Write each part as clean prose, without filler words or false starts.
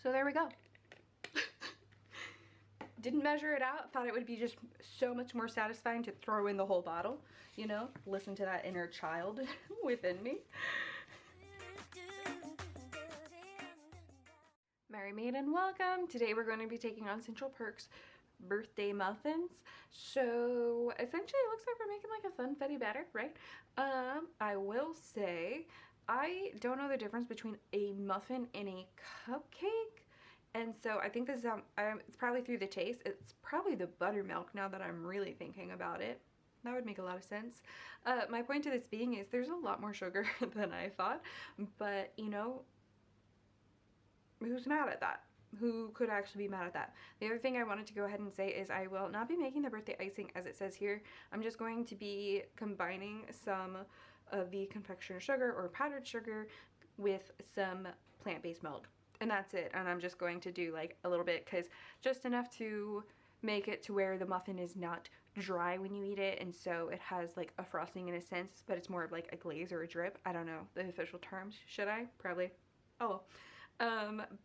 So there we go. Didn't measure it out, thought it would be just so much more satisfying to throw in the whole bottle, you know, listen to that inner child within me. Merry Maiden, welcome. Today we're going to be taking on Central Perk's birthday muffins. So essentially it looks like we're making like a funfetti batter, right? I will say I don't know the difference between a muffin and a cupcake. And so I think this is it's probably through the taste. It's probably the buttermilk now that I'm really thinking about it. That would make a lot of sense. My point to this being is there's a lot more sugar than I thought, but you know, who's mad at that? Who could actually be mad at that? The other thing I wanted to go ahead and say is I will not be making the birthday icing as it says here. I'm just going to be combining some of the confectioner sugar or powdered sugar with some plant-based milk. And that's it. And I'm just going to do like a little bit, because just enough to make it to where the muffin is not dry when you eat it, and so it has like a frosting in a sense, but it's more of like a glaze or a drip. I don't know the official terms. Should I? Probably. Oh.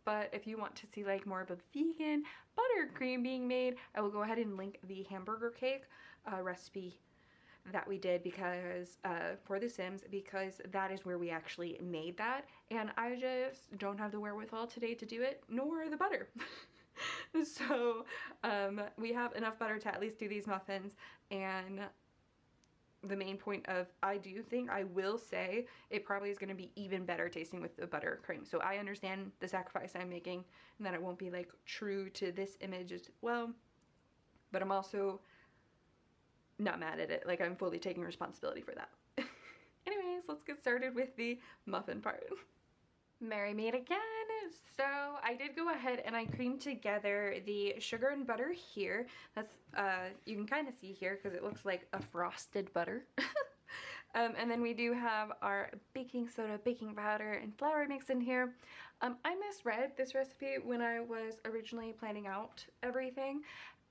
But if you want to see like more of a vegan buttercream being made, I will go ahead and link the hamburger cake recipe that we did because for The Sims, because that is where we actually made that, and I just don't have the wherewithal today to do it, nor the butter. So we have enough butter to at least do these muffins, and the main point of, I do think, I will say, it probably is going to be even better tasting with the buttercream. So I understand the sacrifice I'm making and that it won't be like true to this image as well, but I'm also not mad at it. Like, I'm fully taking responsibility for that. Anyways, let's get started with the muffin part. Merry Maid again. So I did go ahead and I creamed together the sugar and butter here. That's you can kind of see here because it looks like a frosted butter. And then we do have our baking soda, baking powder, and flour mix in here. I misread this recipe when I was originally planning out everything,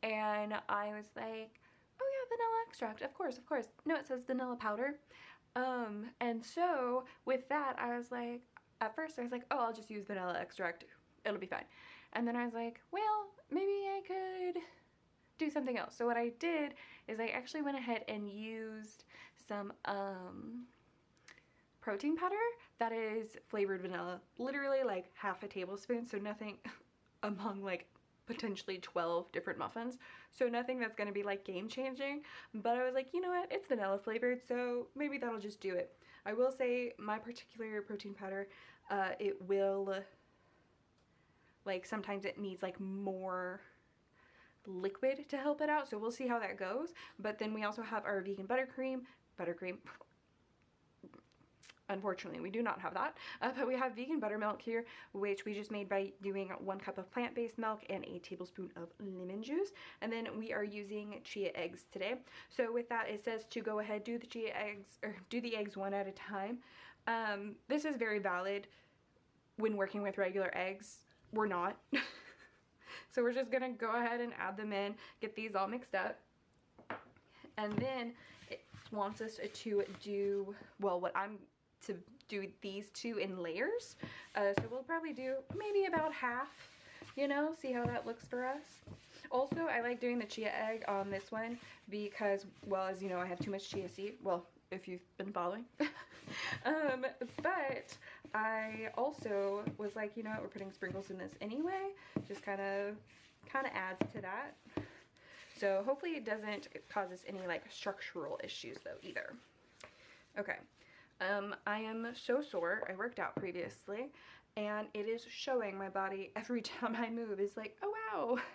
and I was like, oh yeah, vanilla extract, of course, of course. No, it says vanilla powder. And so with that, I was like, at first I was like, oh, I'll just use vanilla extract, it'll be fine. And then I was like, well, maybe I could do something else. So what I did is I actually went ahead and used some protein powder that is flavored vanilla, literally like half a tablespoon, so nothing among like potentially 12 different muffins, so nothing that's going to be like game changing, but I was like, you know what, it's vanilla flavored, so maybe that'll just do it. I will say my particular protein powder, it will, like, sometimes it needs like more liquid to help it out, so we'll see how that goes. But then we also have our vegan buttercream. Unfortunately, we do not have that, but we have vegan buttermilk here, which we just made by doing 1 cup of plant-based milk and a tablespoon of lemon juice. And then we are using chia eggs today. So with that, it says to go ahead, do the chia eggs, or do the eggs one at a time. This is very valid when working with regular eggs. We're not. So we're just gonna go ahead and add them in, get these all mixed up. And then it wants us to do, well, what I'm to do these two in layers. So we'll probably do maybe about half, you know, see how that looks for us. Also, I like doing the chia egg on this one because, well, as you know, I have too much chia seed. Well, if you've been following. But I also was like, you know what, we're putting sprinkles in this anyway. Just kind of adds to that. So hopefully it doesn't cause us any like structural issues though either. Okay. I am so sore. I worked out previously and it is showing my body every time I move. It's like, oh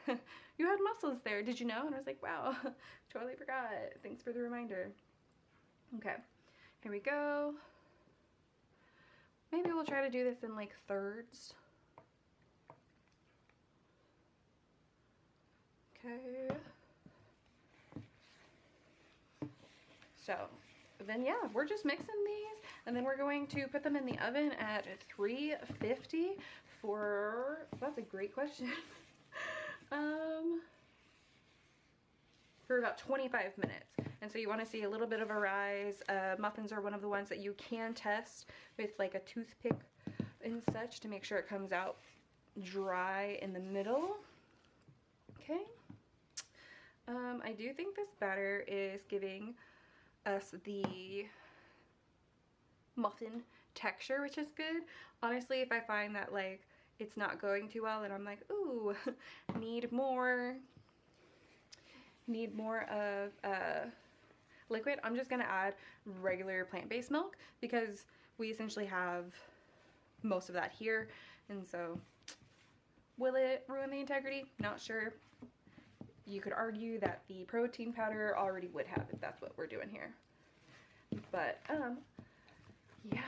wow, you had muscles there, did you know? And I was like, wow, totally forgot. Thanks for the reminder. Okay, here we go. Maybe we'll try to do this in like thirds. Okay. So then yeah, we're just mixing these and then we're going to put them in the oven at 350 for, that's a great question. For about 25 minutes. And so you want to see a little bit of a rise. Muffins are one of the ones that you can test with like a toothpick and such to make sure it comes out dry in the middle. Okay. I do think this batter is giving us the muffin texture, which is good. Honestly, if I find that like it's not going too well and I'm like, ooh, need more of liquid, I'm just gonna add regular plant-based milk because we essentially have most of that here. And so will it ruin the integrity? Not sure. You could argue that the protein powder already would have if that's what we're doing here. But yeah,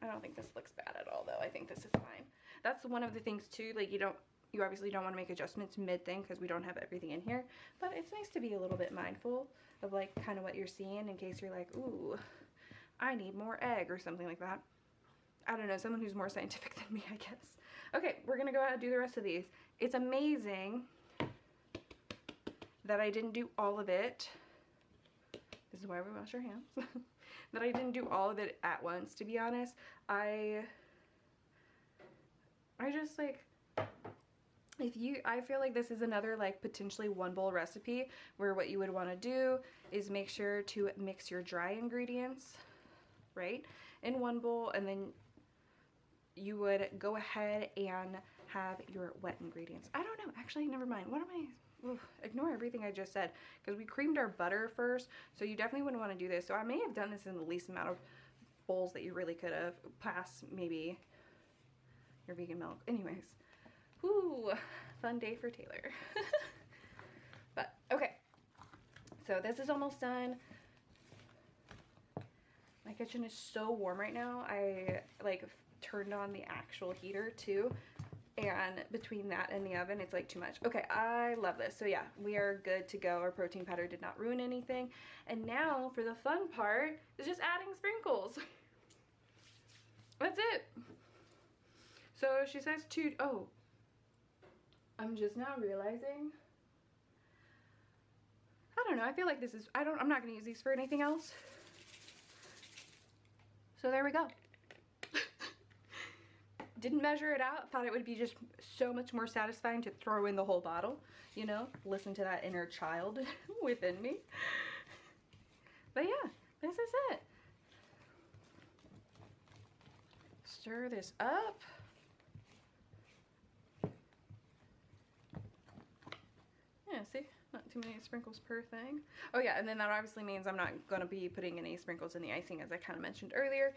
I don't think this looks bad at all though. I think this is fine. That's one of the things too, like you obviously don't want to make adjustments mid thing because we don't have everything in here, but it's nice to be a little bit mindful of like kind of what you're seeing in case you're like, ooh, I need more egg or something like that. I don't know, someone who's more scientific than me, I guess. Okay, we're gonna go ahead and do the rest of these. It's amazing that I didn't do all of it. This is why we wash our hands. That I didn't do all of it at once, to be honest. I just like, I feel like this is another like potentially one bowl recipe where what you would want to do is make sure to mix your dry ingredients, right, in one bowl, and then you would go ahead and have your wet ingredients. I don't know, actually, never mind. What am I? Oof, ignore everything I just said because we creamed our butter first, so you definitely wouldn't want to do this. So I may have done this in the least amount of bowls that you really could have, past maybe your vegan milk. Anyways, whoo, fun day for Taylor. But okay, so this is almost done. My kitchen is so warm right now. I like turned on the actual heater too, and between that and the oven it's like too much. Okay, I love this. So yeah, we are good to go. Our protein powder did not ruin anything. And now for the fun part is just adding sprinkles. That's it. So she says oh, I'm just now realizing, I don't know, I feel like this is, I'm not gonna use these for anything else. So there we go. Didn't measure it out, thought it would be just so much more satisfying to throw in the whole bottle, you know, listen to that inner child within me. But yeah, this is it. Stir this up. Yeah, see? Not too many sprinkles per thing. Oh yeah, and then that obviously means I'm not going to be putting any sprinkles in the icing, as I kind of mentioned earlier.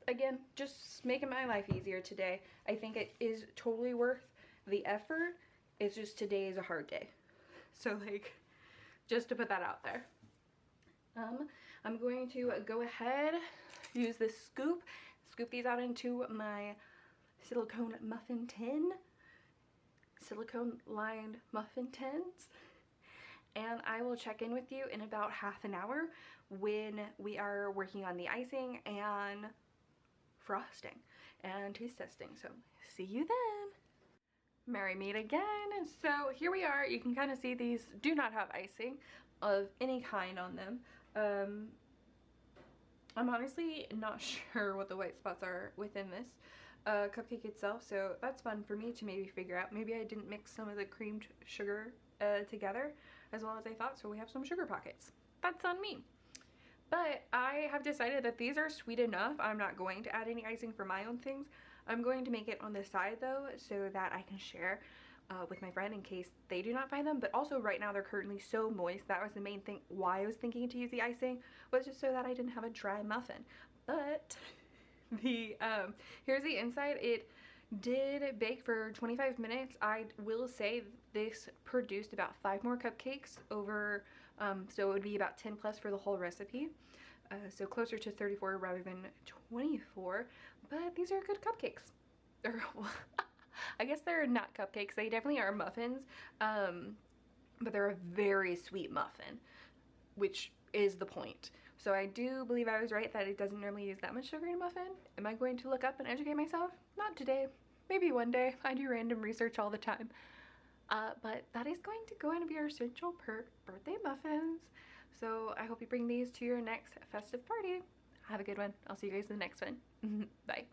Again, just making my life easier today. I think it is totally worth the effort. It's just today is a hard day. So like, just to put that out there. I'm going to go ahead, use this scoop these out into my silicone muffin tin. Silicone lined muffin tins, and I will check in with you in about half an hour when we are working on the icing and frosting and taste testing. So see you then. Merry meet again. So here we are. You can kind of see these do not have icing of any kind on them. I'm honestly not sure what the white spots are within this cupcake itself, so that's fun for me to maybe figure out. Maybe I didn't mix some of the creamed sugar together as well as I thought, so we have some sugar pockets. That's on me. But I have decided that these are sweet enough. I'm not going to add any icing for my own things. I'm going to make it on the side though, so that I can share with my friend in case they do not find them. But also right now they're currently so moist. That was the main thing why I was thinking to use the icing, was just so that I didn't have a dry muffin. But the here's the inside. It did bake for 25 minutes. I will say this produced about 5 more cupcakes over, so it would be about 10 plus for the whole recipe, so closer to 34 rather than 24. But these are good cupcakes. I guess they're not cupcakes, they definitely are muffins, but they're a very sweet muffin, which is the point. So I do believe I was right that it doesn't normally use that much sugar in a muffin. Am I going to look up and educate myself? Not today. Maybe one day. I do random research all the time. But that is going to go and be our Central Perk birthday muffins. So I hope you bring these to your next festive party. Have a good one. I'll see you guys in the next one. Bye.